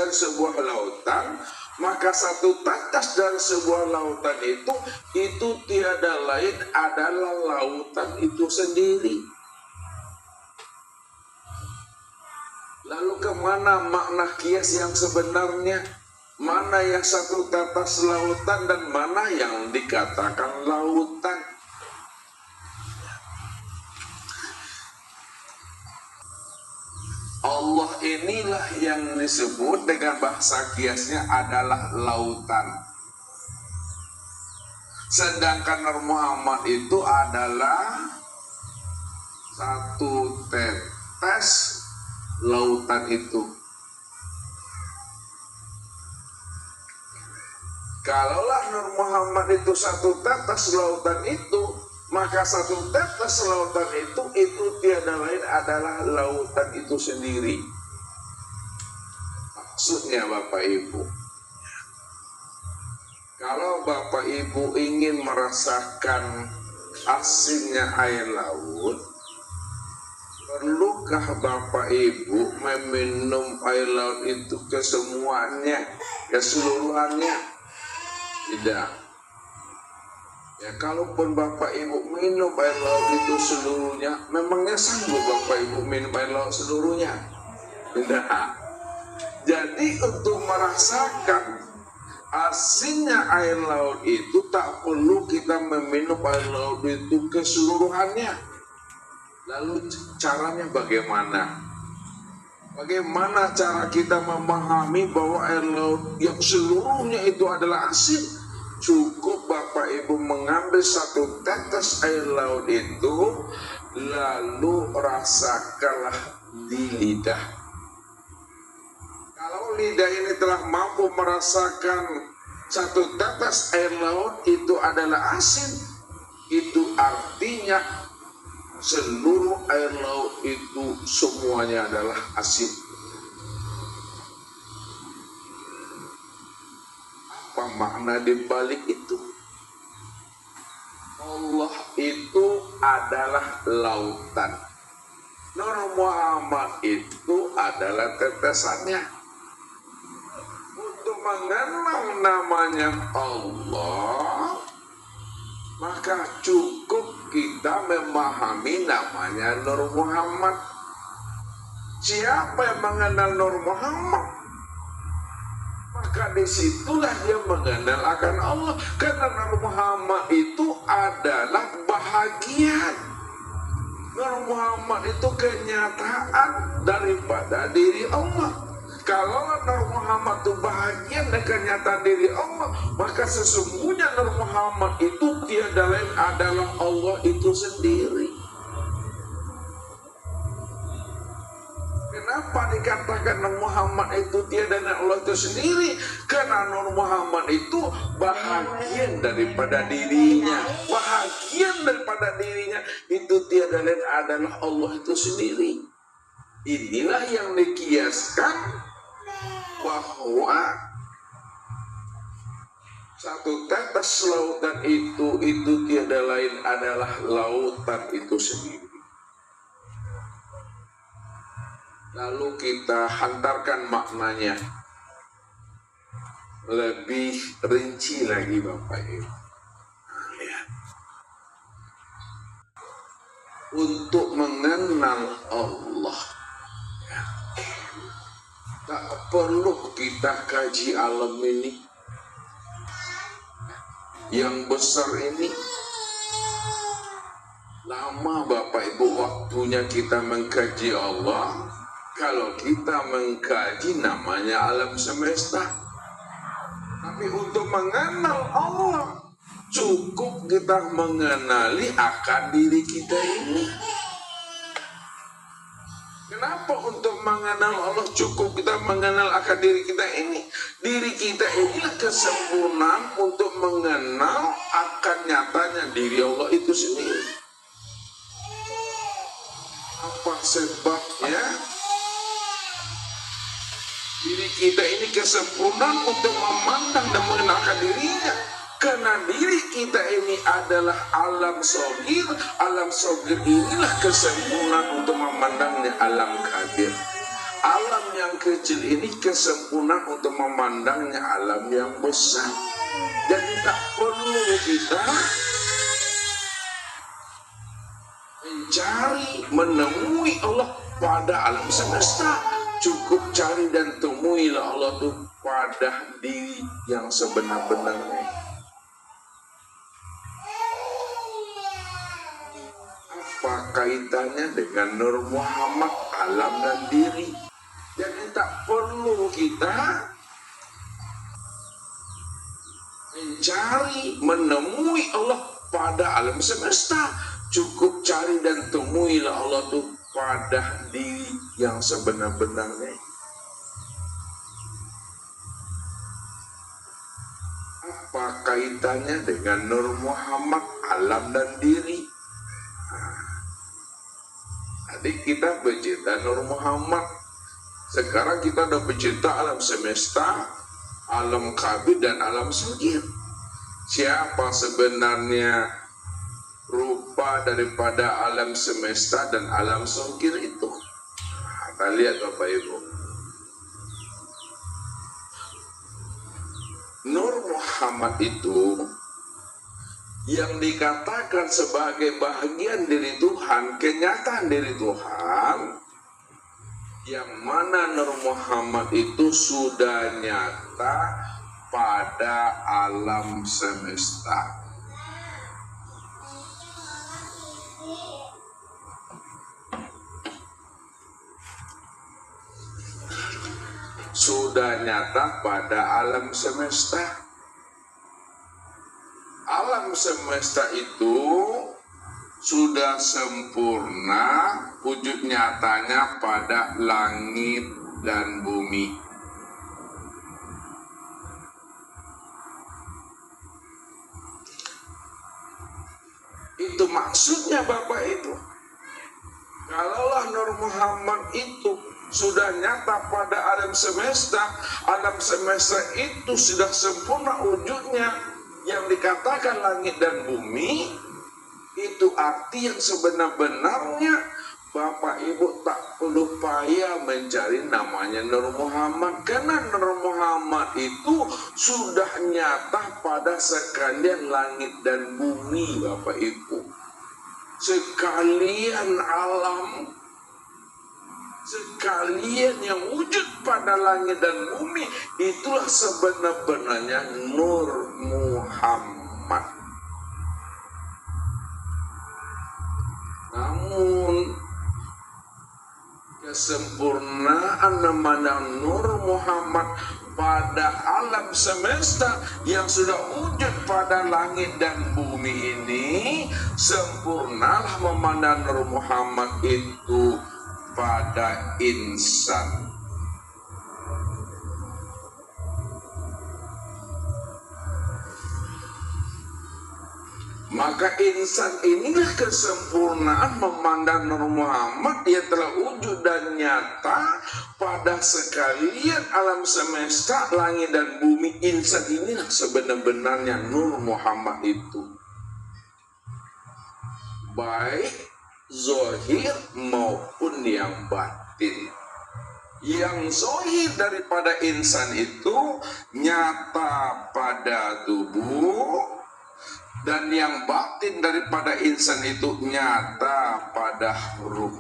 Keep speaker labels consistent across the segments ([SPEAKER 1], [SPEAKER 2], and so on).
[SPEAKER 1] dari sebuah lautan, maka satu tetes dari sebuah lautan itu tiada lain adalah lautan itu sendiri. Lalu kemana makna kias yang sebenarnya? Mana yang satu tetes lautan dan mana yang dikatakan lautan? Allah inilah yang disebut dengan bahasa kiasnya adalah lautan. Sedangkan Nur Muhammad itu adalah satu tetes lautan itu. Kalaulah Nur Muhammad itu satu tetes lautan itu, maka satu tetes lautan itu tiada lain adalah lautan itu sendiri. Maksudnya Bapak Ibu, kalau Bapak Ibu ingin merasakan asinnya air laut, perlukah Bapak Ibu meminum air laut itu kesemuanya, keseluruhannya? Tidak. Ya, kalaupun Bapak Ibu minum air laut itu seluruhnya, memangnya sanggup Bapak Ibu minum air laut seluruhnya? Tidak. Jadi untuk merasakan asinnya air laut itu tak perlu kita meminum air laut itu keseluruhannya. Lalu caranya bagaimana? Bagaimana cara kita memahami bahwa air laut yang seluruhnya itu adalah asin? Cukup Bapak Ibu mengambil satu tetes air laut itu, lalu rasakanlah di lidah. Kalau lidah ini telah mampu merasakan satu tetes air laut itu adalah asin, itu artinya seluruh air laut itu semuanya adalah asin. Apa makna di balik itu? Allah itu adalah lautan. Nur Muhammad itu adalah tetesannya. Untuk mengenal namanya Allah, maka cukup kita memahami namanya Nur Muhammad. Siapa yang mengenal Nur Muhammad, maka disitulah dia mengenal akan Allah. Karena Nur Muhammad itu adalah bahagian. Nur Muhammad itu kenyataan daripada diri Allah. Kalau Nur Muhammad itu bahagian dan kenyataan diri Allah, maka sesungguhnya Nur Muhammad itu tiada lain adalah Allah itu sendiri. Kenapa dikatakan Nur Muhammad itu tiada lain Allah itu sendiri? Karena Nur Muhammad itu bahagian daripada dirinya. Bahagian daripada dirinya itu tiada lain adalah Allah itu sendiri. Inilah yang dikiaskan bahwa satu tetes lautan itu tiada lain adalah lautan itu sendiri. Lalu kita hantarkan maknanya lebih rinci lagi Bapak Ibu. Lihat. Untuk mengenal Allah, tak perlu kita kaji alam ini yang besar ini. Lama Bapak Ibu waktunya kita mengkaji Allah. Kalau kita mengkaji namanya alam semesta. Tapi untuk mengenal Allah, cukup kita mengenali akan diri kita ini. Kenapa untuk mengenal Allah cukup kita mengenal akan diri kita ini? Diri kita inilah kesempurnaan untuk mengenal akan nyatanya diri Allah itu sendiri. Apa sebabnya? Diri kita ini kesempurnaan untuk memandang dan mengenalkan dirinya. Karena diri kita ini adalah alam shogir. Alam shogir inilah kesempurnaan untuk memandangnya alam kabir. Alam yang kecil ini kesempurnaan untuk memandangnya alam yang besar. Jadi tak perlu kita mencari, menemui Allah pada alam semesta. Cukup cari dan temuilah Allah itu pada diri yang sebenar-benarnya. Apa kaitannya dengan Nur Muhammad, alam dan diri? Jadi tak perlu kita mencari, menemui Allah pada alam semesta. Cukup cari dan temuilah Allah itu pada diri yang sebenar-benarnya. Apa kaitannya dengan Nur Muhammad, alam dan diri? Tadi kita bercerita Nur Muhammad. Sekarang kita udah bercerita alam semesta, alam kabir dan alam sahir. Siapa sebenarnya rupa daripada alam semesta dan alam sahir itu? Kita lihat Bapak Ibu. Nur Muhammad itu yang dikatakan sebagai bahagian diri Tuhan, kenyataan diri Tuhan, yang mana Nur Muhammad itu sudah nyata pada alam semesta. Sudah nyata pada alam semesta. Alam semesta itu sudah sempurna wujud nyatanya pada langit dan bumi. Itu maksudnya Bapak Ibu. Kalaulah Nur Muhammad itu sudah nyata pada alam semesta itu sudah sempurna wujudnya, yang dikatakan langit dan bumi, itu arti yang sebenar-benarnya Bapak Ibu tak perlu payah mencari namanya Nur Muhammad, karena Nur Muhammad itu sudah nyata pada sekalian langit dan bumi Bapak Ibu, sekalian alam, sekalian yang wujud pada langit dan bumi, itulah sebenar-benarnya Nur Muhammad. Namun kesempurnaan namanya Nur Muhammad pada alam semesta yang sudah wujud pada langit dan bumi ini, sempurnalah memandang Nur Muhammad itu pada insan. Maka insan inilah kesempurnaan memandang Nur Muhammad yang telah wujud dan nyata pada sekalian alam semesta, langit dan bumi. Insan inilah sebenar-benarnya Nur Muhammad itu, baik zahir maupun yang batin. Yang zahir daripada insan itu nyata pada tubuh, dan yang batin daripada insan itu nyata pada ruh.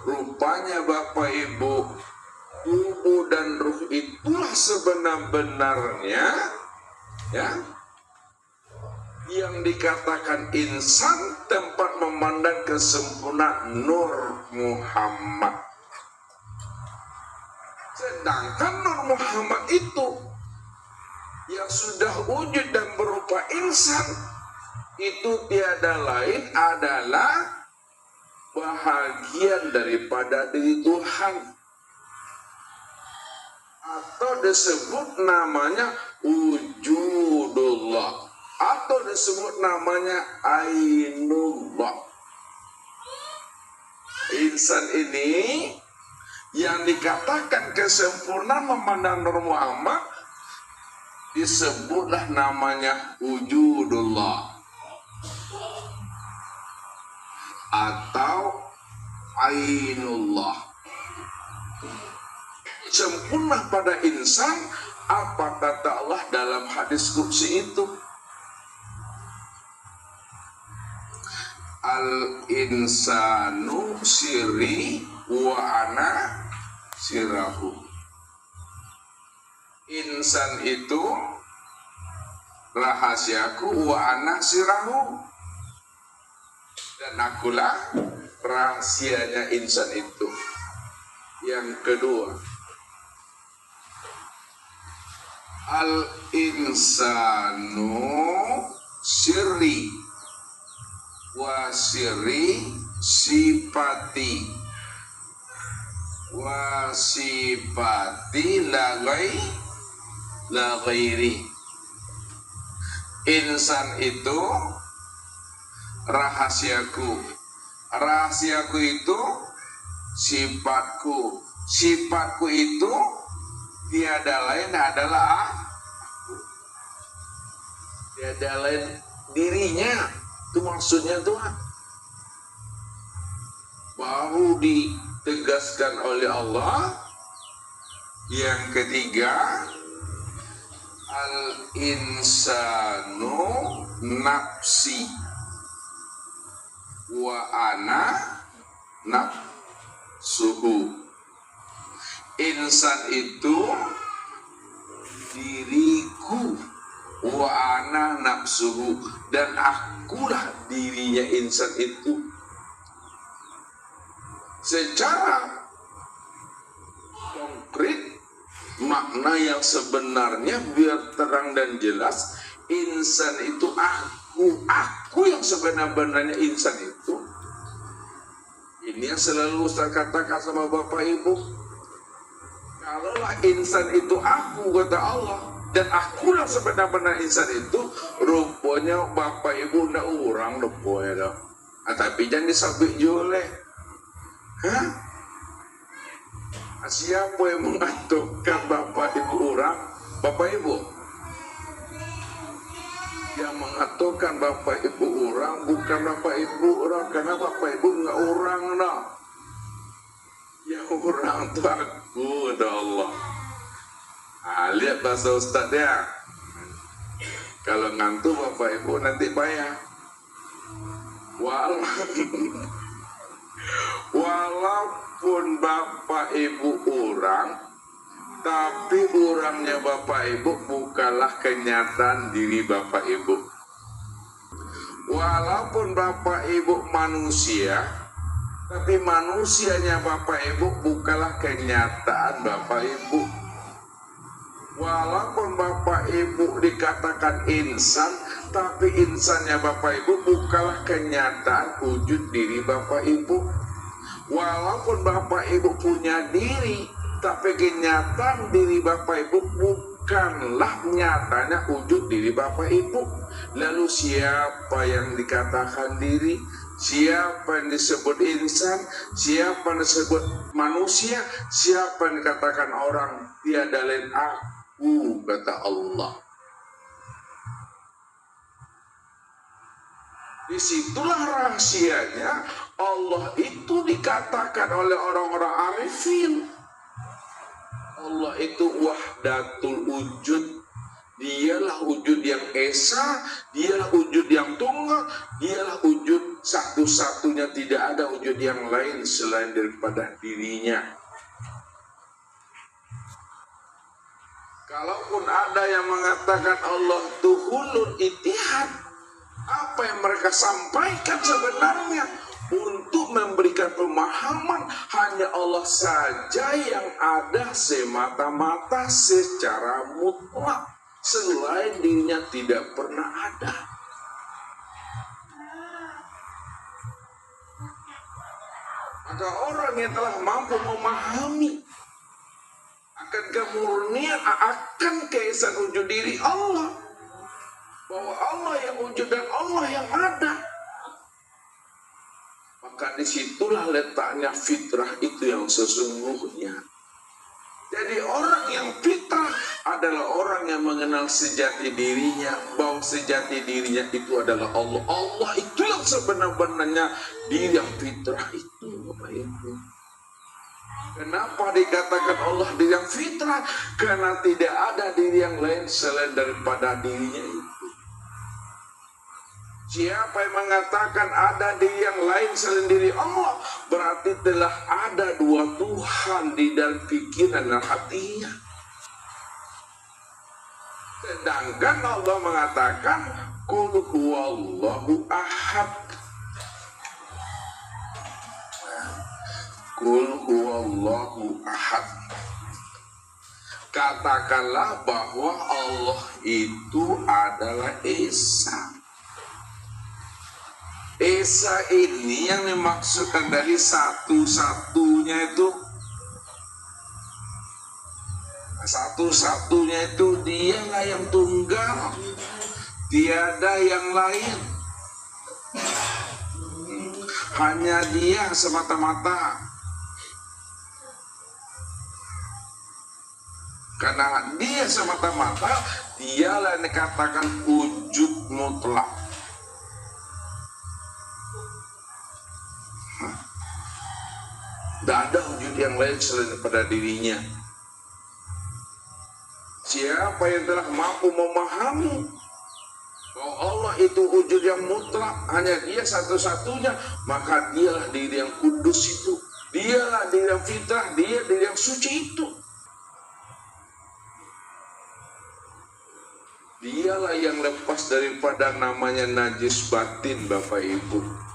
[SPEAKER 1] Rupanya Bapak Ibu, tubuh dan ruh itulah sebenar-benarnya ya, yang dikatakan insan, tempat memandang kesempurnaan Nur Muhammad. Sedangkan Nur Muhammad itu yang sudah wujud dan berupa insan, itu tiada lain adalah bahagian daripada diri Tuhan, atau disebut namanya wujudullah, atau disebut namanya ainullah. Insan ini yang dikatakan kesempurnaan memandang Nur Muhammad disebutlah namanya wujudullah, atau ainullah. Sempurna pada insan apa kata Allah dalam hadis qudsi itu? Al insanu sirri wa ana sirahu. Insan itu rahasiaku wa ana sirahu, dan akulah rahasianya insan itu. Yang kedua, al insanu sirri wa sirri sifati wa sifati la ghairi. Insan itu rahasiaku, rahasiaku itu sifatku, sifatku itu tiada lain adalah tiada lain dirinya. Itu maksudnya Tuhan. Baru ditegaskan oleh Allah. Yang ketiga, al insanu nafsi wa ana nafsuhu. Insan itu diriku, wa ana nafsuhu, dan akulah dirinya insan itu. Secara konkret, makna yang sebenarnya biar terang dan jelas, insan itu aku yang sebenarnya insan itu. Ini yang selalu Ustaz katakan sama Bapak Ibu. Kalaulah insan itu aku, kata Allah, dan akulah sebenarnya insan itu, rupanya Bapak Ibu ndak orang rupanya dah. Tapi jangan disabik joleh. Hah? Siapa yang mengaturkan Bapak Ibu orang? Bapak Ibu yang mengaturkan Bapak Ibu orang bukan Bapak Ibu orang, karena Bapak Ibu nggak orang dah. Yang orang itu aku, ada Allah. Lihat bahasa Ustaz ya. Kalau ngantuk Bapak Ibu nanti bayar. Walaupun Bapak Ibu orang, tapi orangnya Bapak Ibu bukanlah kenyataan diri Bapak Ibu. Walaupun Bapak Ibu manusia, tapi manusianya Bapak Ibu bukanlah kenyataan Bapak Ibu. Walaupun Bapak Ibu dikatakan insan, tapi insannya Bapak Ibu bukanlah kenyataan wujud diri Bapak Ibu. Walaupun Bapak Ibu punya diri, tapi kenyataan diri Bapak Ibu bukanlah nyatanya wujud diri Bapak Ibu. Lalu siapa yang dikatakan diri? Siapa yang disebut insan? Siapa yang disebut manusia? Siapa yang dikatakan orang? Tiada lain aku, kata Allah. Disitulah rahasianya. Allah itu dikatakan oleh orang-orang arifin, Allah itu wahdatul wujud. Dialah wujud yang esa, dialah wujud yang tunggal, dialah wujud satu-satunya, tidak ada wujud yang lain selain daripada dirinya. Kalaupun ada yang mengatakan Allah itu hulul ittihad, apa yang mereka sampaikan sebenarnya untuk memberikan pemahaman hanya Allah saja yang ada semata-mata secara mutlak. Selain dirinya tidak pernah ada. Maka orang yang telah mampu memahami akan kemurnian, akan keesaan wujud diri Allah, bahwa Allah yang wujud dan Allah yang ada, maka disitulah letaknya fitrah itu yang sesungguhnya. Jadi orang yang fitrah adalah orang yang mengenal sejati dirinya, bahwa sejati dirinya itu adalah Allah. Allah itu yang sebenar-benarnya diri yang fitrah itu. Bapak Ibu. Kenapa dikatakan Allah diri yang fitrah? Karena tidak ada diri yang lain selain daripada dirinya itu. Siapa yang mengatakan ada diri yang lain selain diri Allah, berarti telah ada dua Tuhan di dalam pikiran dan hatinya. Sedangkan Allah mengatakan Qul huwallahu ahad. Qul huwallahu ahad. Katakanlah bahwa Allah itu adalah Esa. Esa ini yang dimaksudkan dari satu-satunya itu, satu-satunya itu dialah yang tunggal, tiada yang lain, hanya Dia semata-mata. Karena Dia semata-mata, Dialah yang dikatakan wujud mutlak. Tidak ada wujud yang lain selain daripada dirinya. Siapa yang telah mampu memahami bahwa Allah itu wujud yang mutlak, hanya Dia satu-satunya, maka Dialah diri yang kudus itu, Dialah diri yang fitrah, Dia diri yang suci itu. Dialah yang lepas daripada namanya najis batin, Bapak Ibu.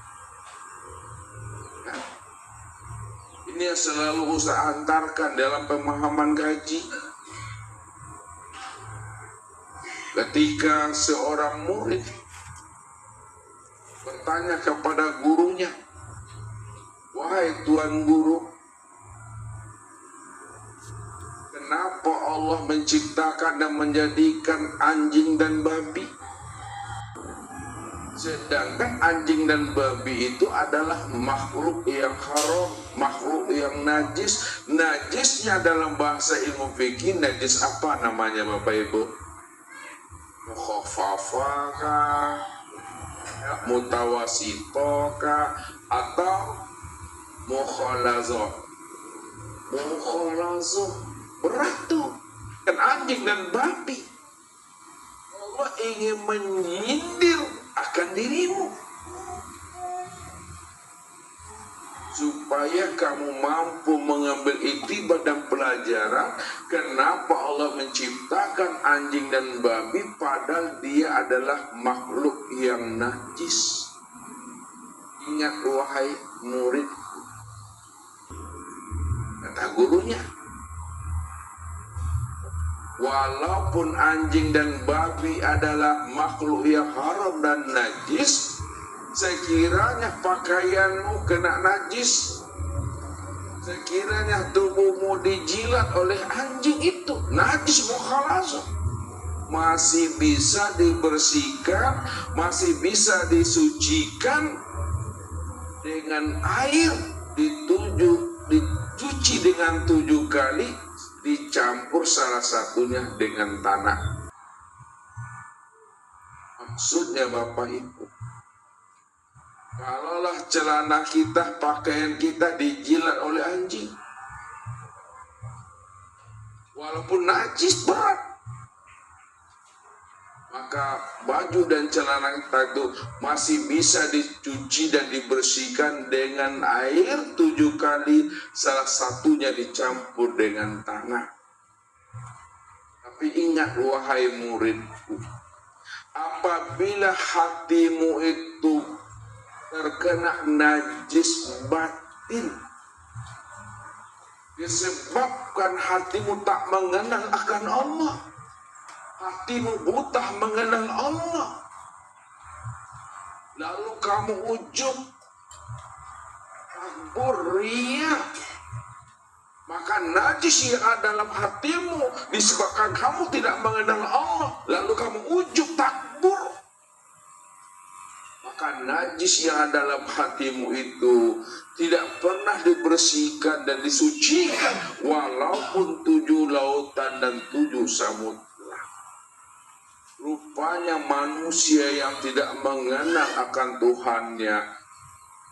[SPEAKER 1] Nah, ini yang selalu saya antarkan dalam pemahaman gaji. Ketika seorang murid bertanya kepada gurunya, "Wahai Tuan Guru, kenapa Allah menciptakan dan menjadikan anjing dan babi? Sedangkan anjing dan babi itu adalah makhluk yang haram, makhluk yang najis. Najisnya dalam bahasa ilmu fikih, najis apa namanya Bapak Ibu? Mukhafafah, mutawasitoka, atau mukhalazoh. Mukhalazoh berat tuh, kan anjing dan babi. Allah ingin menyindir akan dirimu supaya kamu mampu mengambil iktibar dan pelajaran kenapa Allah menciptakan anjing dan babi padahal dia adalah makhluk yang najis. Ingat wahai muridku, kata gurunya, walaupun anjing dan babi adalah makhluk yang haram dan najis, sekiranya pakaianmu kena najis, sekiranya tubuhmu dijilat oleh anjing itu, najis mukhalazah, masih bisa dibersihkan, masih bisa disucikan dengan air, dicuci dengan 7 kali, dicampur salah satunya dengan tanah. Maksudnya Bapak Ibu, kalaulah celana kita, pakaian kita dijilat oleh anjing, walaupun najis berat, maka baju dan celana kita itu masih bisa dicuci dan dibersihkan dengan air 7 kali, salah satunya dicampur dengan tanah. Tapi ingat wahai muridku, apabila hatimu itu terkena najis batin, disebabkan hatimu tak mengenal akan Allah, hatimu buta mengenal Allah, lalu kamu ujub, takbur, riya, maka najis yang ada dalam hatimu disebabkan kamu tidak mengenal Allah, lalu kamu ujub, takbur, maka najis yang ada dalam hatimu itu tidak pernah dibersihkan dan disucikan walaupun 7 lautan dan 7 samudra. Rupanya manusia yang tidak mengenal akan Tuhannya,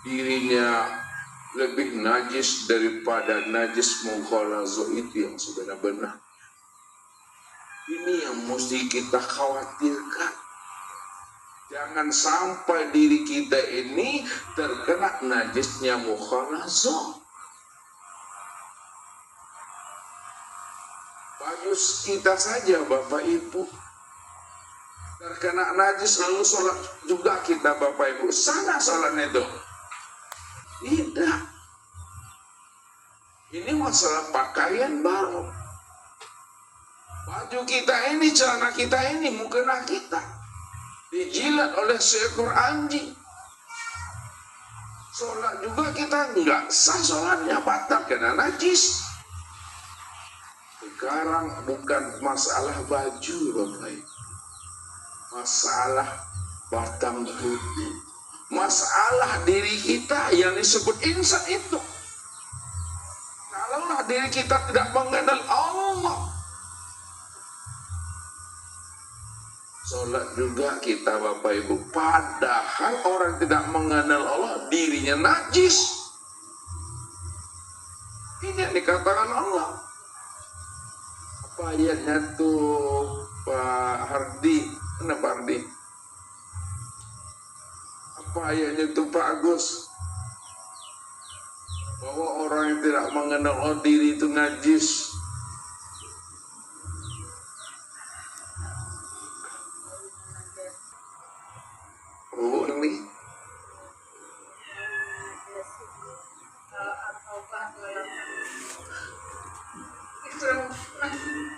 [SPEAKER 1] dirinya lebih najis daripada najis mughalazo itu yang sebenar-benar. Ini yang mesti kita khawatirkan. Jangan sampai diri kita ini terkena najisnya mughalazo. Baju kita saja Bapak Ibu terkena najis, lalu sholat juga kita Bapak Ibu. Sana sholatnya itu. Tidak. Ini masalah pakaian baru. Baju kita ini, celana kita ini, mukena kita dijilat oleh seekor anjing. Sholat juga kita enggak sah, sholatnya batal karena najis. Sekarang bukan masalah baju Bapak Ibu, masalah batang tubuh, masalah diri kita yang disebut insan itu. Kalaulah diri kita tidak mengenal Allah, sholat juga kita Bapak Ibu, padahal orang tidak mengenal Allah dirinya najis. Ini yang dikatakan Allah. Apa ayatnya tuh Pak Hardi? Kenapa Hardi? Apa ayatnya tuh Pak Agus? Bahwa orang yang tidak mengenal Allah diri itu najis. Oh ini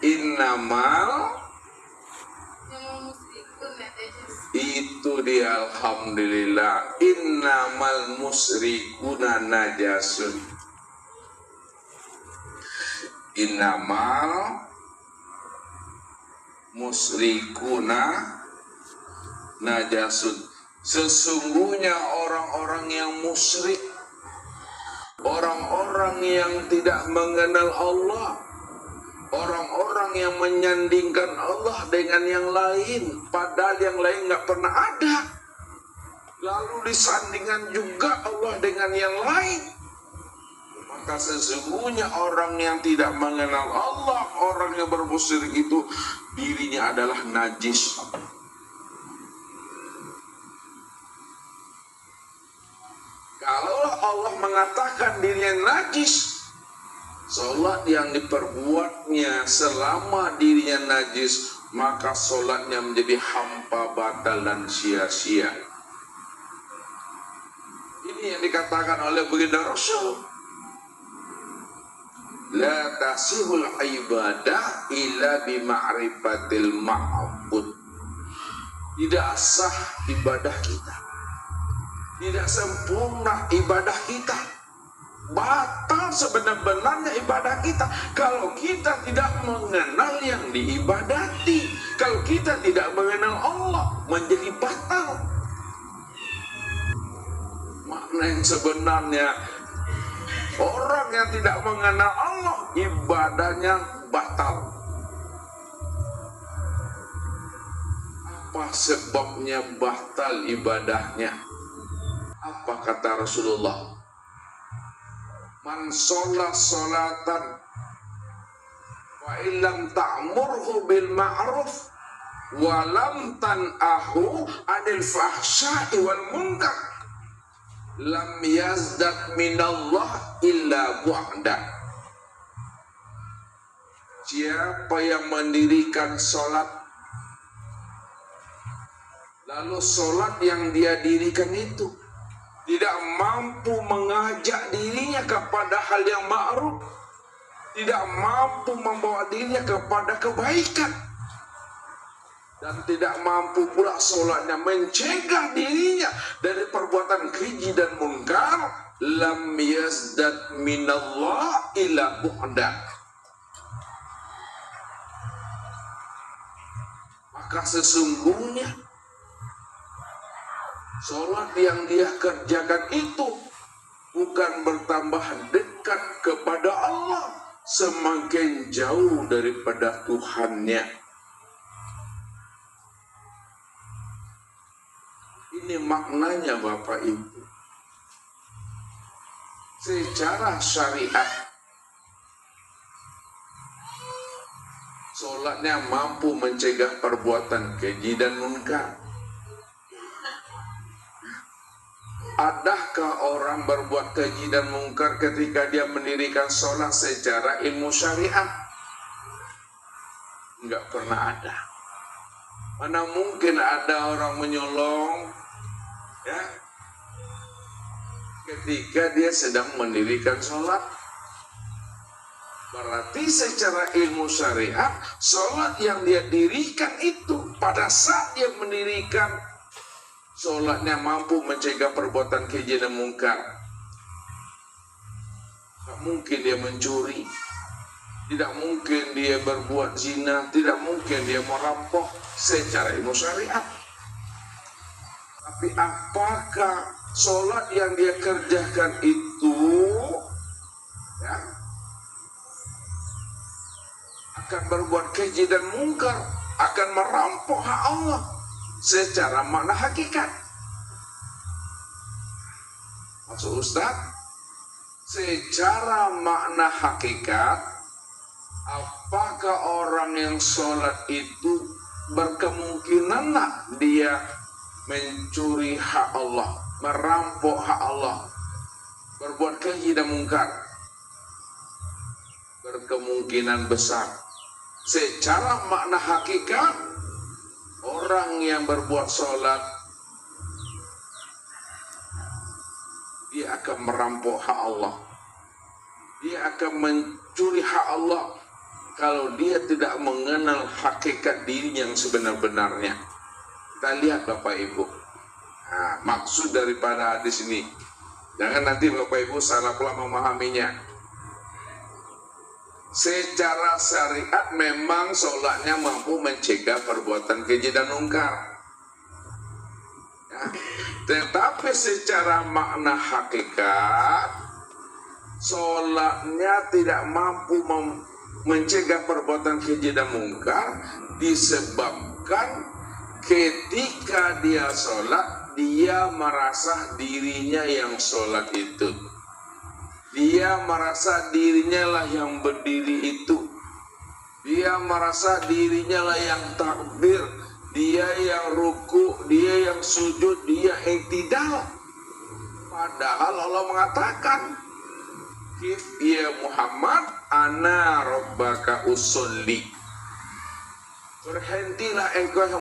[SPEAKER 1] innamal itu dia, alhamdulillah, innamal musyrikuna najasun. Innamal musyrikuna najasun. Sesungguhnya orang-orang yang musyrik, orang-orang yang tidak mengenal Allah, orang-orang yang menyandingkan Allah dengan yang lain, padahal yang lain nggak pernah ada, lalu disandingkan juga Allah dengan yang lain, maka sesungguhnya orang yang tidak mengenal Allah, orang yang bermusyrik itu dirinya adalah najis. Kalau Allah mengatakan dirinya najis, sholat yang diperbuatnya selama dirinya najis, maka sholatnya menjadi hampa, batal, dan sia-sia. Ini yang dikatakan oleh baginda Rasul. La tasihul ibadah illa bima'rifatil ma'bud. Tidak sah ibadah kita, tidak sempurna ibadah kita, batal sebenar-benarnya ibadah kita kalau kita tidak mengenal yang diibadati. Kalau kita tidak mengenal Allah, menjadi batal. Makna yang sebenarnya, orang yang tidak mengenal Allah, ibadahnya batal. Apa sebabnya batal ibadahnya? Apa kata Rasulullah? Man sholat sholatan wa illam ta'murhu bil ma'ruf wa lam tan'ahu anil fahsya'i wal munkar lam yazdad minallah illa bu'da. Siapa yang mendirikan sholat, lalu sholat yang dia dirikan itu tidak mampu mengajak dirinya kepada hal yang ma'ruf, tidak mampu membawa dirinya kepada kebaikan, dan tidak mampu pula sholatnya mencegah dirinya dari perbuatan keji dan munkar, lam yazdad minallah illa bu'da. Maka sesungguhnya sholat yang dia kerjakan itu bukan bertambah dekat kepada Allah, semakin jauh daripada Tuhannya. Ini maknanya Bapak Ibu. secara syariat sholatnya mampu mencegah perbuatan keji dan munkar. Adakah orang berbuat keji dan munkar ketika dia mendirikan sholat secara ilmu syariat? Enggak pernah ada. Mana mungkin ada orang menyolong, ya, ketika dia sedang mendirikan sholat. Berarti secara ilmu syariat, sholat yang dia dirikan itu pada saat dia mendirikan sholatnya mampu mencegah perbuatan keji dan munkar. Tidak mungkin dia mencuri, tidak mungkin dia berbuat zina, tidak mungkin dia merampok secara ilmu syariat. Tapi apakah sholat yang dia kerjakan itu, ya, akan berbuat keji dan munkar, akan merampok hak Allah secara makna hakikat? Maksud Ustaz, secara makna hakikat, apakah orang yang sholat itu berkemungkinanlah dia mencuri hak Allah, merampok hak Allah, berbuat keji dan munkar? Berkemungkinan besar. Secara makna hakikat, orang yang berbuat sholat, dia akan merampok hak Allah, dia akan mencuri hak Allah kalau dia tidak mengenal hakikat dirinya yang sebenar-benarnya. Kita lihat Bapak Ibu, nah, maksud daripada hadis ini, jangan nanti Bapak Ibu salah pula memahaminya. Secara syariat memang sholatnya mampu mencegah perbuatan keji dan munkar, ya. Tetapi secara makna hakikat, sholatnya tidak mampu mencegah perbuatan keji dan munkar disebabkan ketika dia sholat, dia merasa dirinya yang sholat itu. Dia merasa dirinya lah yang berdiri itu. Dia merasa dirinya lah yang takbir. Dia yang ruku, dia yang sujud, dia yang tidak. Padahal Allah mengatakan, "Kif ya Muhammad, ana rabbaka usolli." Berhentilah engkau